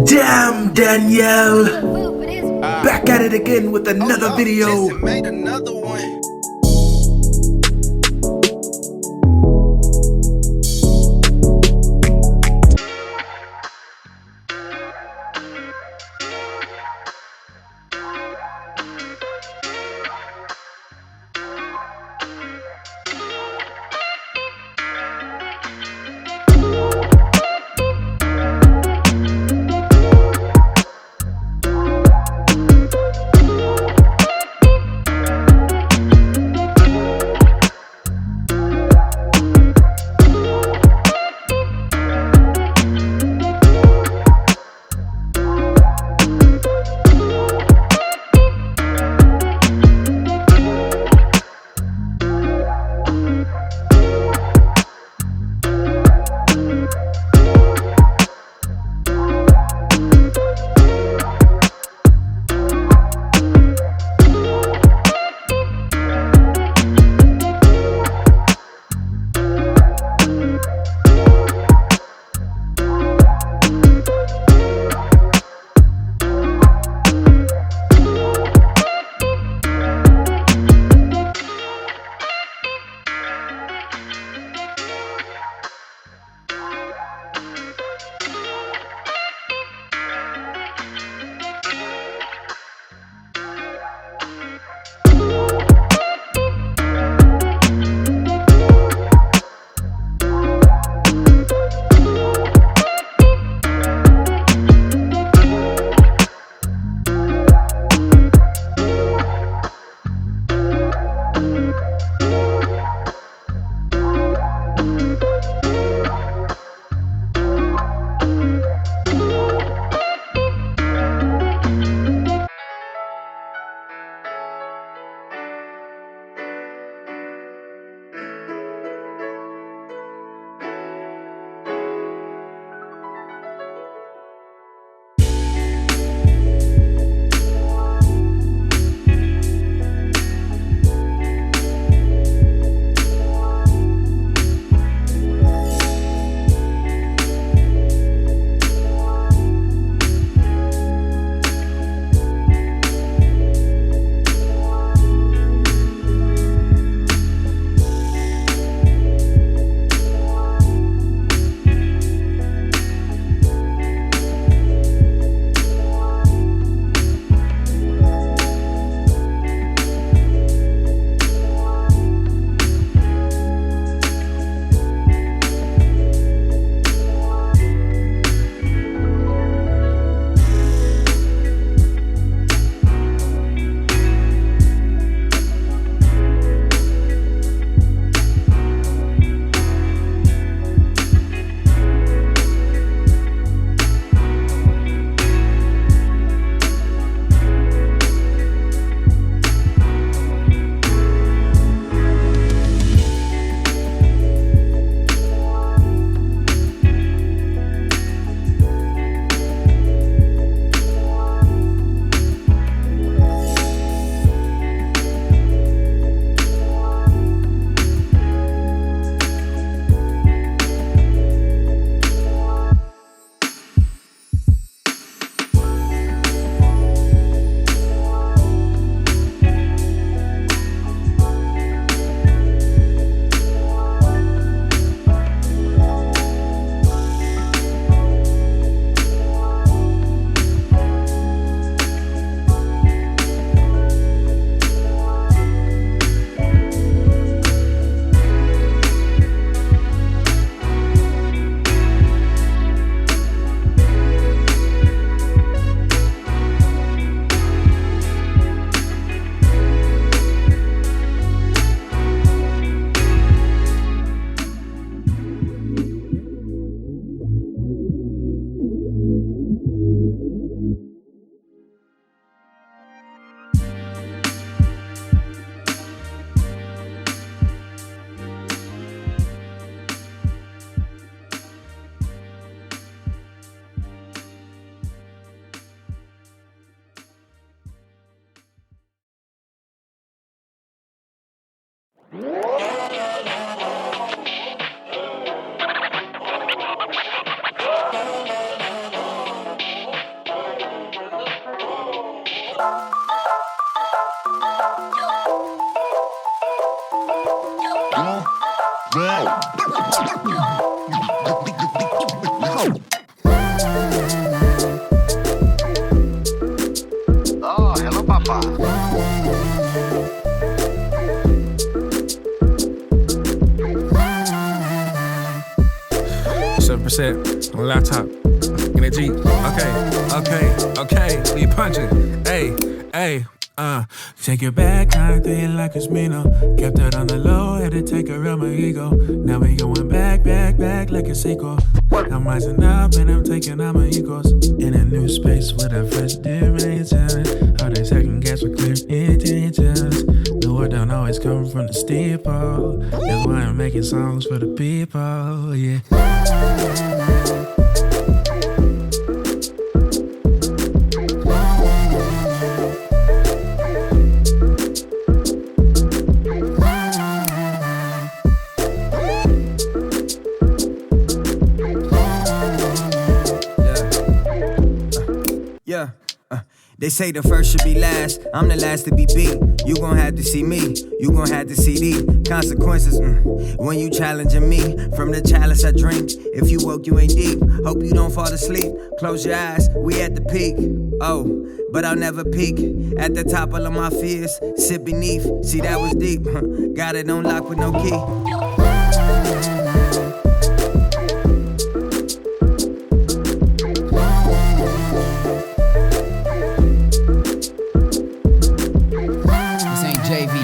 Damn, Danielle! Back at it again with another video. Just made another one. Oh, hello, Papa. 7% on the laptop. In the Jeep. Okay. We punching. Hey. Take it back, kind of thing like it's me, no. Kept it on the low, had to take her out my ego. Now we going back like a sequel. I'm rising up and I'm taking out my egos. In a new space with a fresh dimension. How they second guess with clear intentions. The word don't always come from the steeple. That's why I'm making songs for the people, yeah. They say the first should be last, I'm the last to be beat. You gon' have to see me, you gon' have to see the consequences when you challenging me. From the chalice I drink, if you woke you ain't deep. Hope you don't fall asleep, close your eyes, we at the peak. Oh, but I'll never peak. At the top all of my fears, sit beneath, see that was deep. Got it on lock with no key.